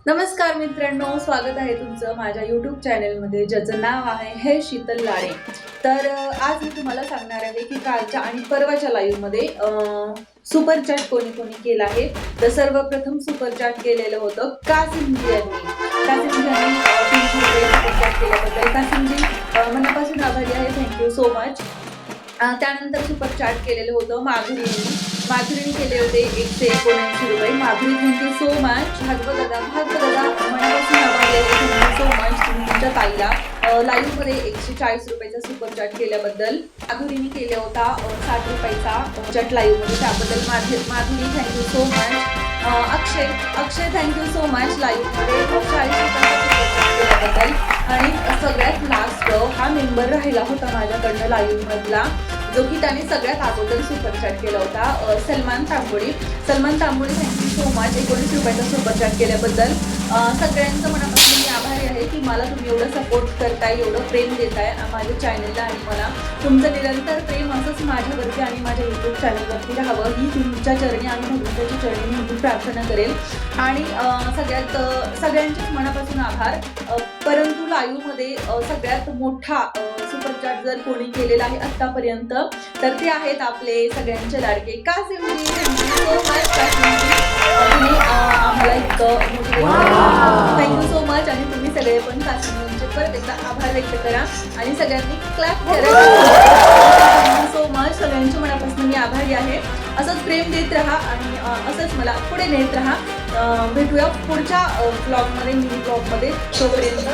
नमस्कार मित्रांनो, स्वागत आहे तुमचं माझ्या यूट्यूब चॅनलमध्ये ज्याचं नाव आहे हे शीतल लाडे। तर आज मी तुम्हाला सांगणार आहे की कालच्या आणि परवाच्या लाईव्हमध्ये सुपर चॅट कोणी कोणी केला आहे। तर सर्वप्रथम सुपर चॅट केलेलं होतं कासिमजी यांनी। कासिमजी 300 रुपये सुपर चॅट केल्याबद्दल कासिमजी मनापासून आभारी आहे, थँक्यू सो मच। त्यानंतर सुपर चॅट केलेलं होतं माधुरीने केले होते 179 रुपये। Madhuri thank you so much. Bhagwat दादा मनापासून आभारी आहे, थँक्यू सो मच तुम्ही तुमच्या ताईला लाईव्ह मध्ये 140 रुपयाचा सुपर चॅट केल्याबद्दल। माधुरीने केला होता 60 रुपयाचा चॅट लाईव्ह मध्ये, त्याबद्दल माधुरी थँक्यू सो मच। अक्षय थँक्यू सो मच लाईव्ह मध्ये 40 रुपयाचा केल्याबद्दल। आणि सगळ्यात लास्ट हा मेंबर राहिला होता माझ्याकडनं लाईव्ह मधला, जो की त्याने सगळ्यात अगोदर सुपर चॅट केला होता, Salman Tamboli thank you so much 19 रुपयाचा सुपर चॅट केल्याबद्दल। सगळ्यांचं मनापासून मी आभारी आहे की मला तुम्ही एवढं सपोर्ट करताय, एवढं प्रेम देताय माझ्या चॅनलला, आणि मला तुमचं निरंतर प्रेम असंच माझ्यावरती आणि माझ्या यूट्यूब चॅनलवरती राहावं ही तुमच्या चरणी आणि भगवंताच्या चरणी मी प्रार्थना करेल। आणि सगळ्यांच्याच मनापासून आभार। परंतु लाईव्ह मध्ये सगळ्यात मोठा सुपर चॅट जर कोणी केलेला आहे आतापर्यंत तर ते आहेत आपले सगळ्यांचे लाडके कासिमजी। थँक्यू सो मच कासिमजी, तुम्ही आम्हाला इतकं थँक्यू सो मच। आणि तुम्ही सगळे पण कासिमजींचे परत एकदा आभार व्यक्त करा आणि सगळ्यांनी क्लॅप करा। थँक्यू सो मच, सगळ्यांच्या मनापासून मी आभारी आहे। असंच प्रेम देत राहा आणि असंच मला पुढे नेत राहा। भेटूया पुढच्या ब्लॉगमध्ये, मिनी ब्लॉगमध्ये। तोपर्यंत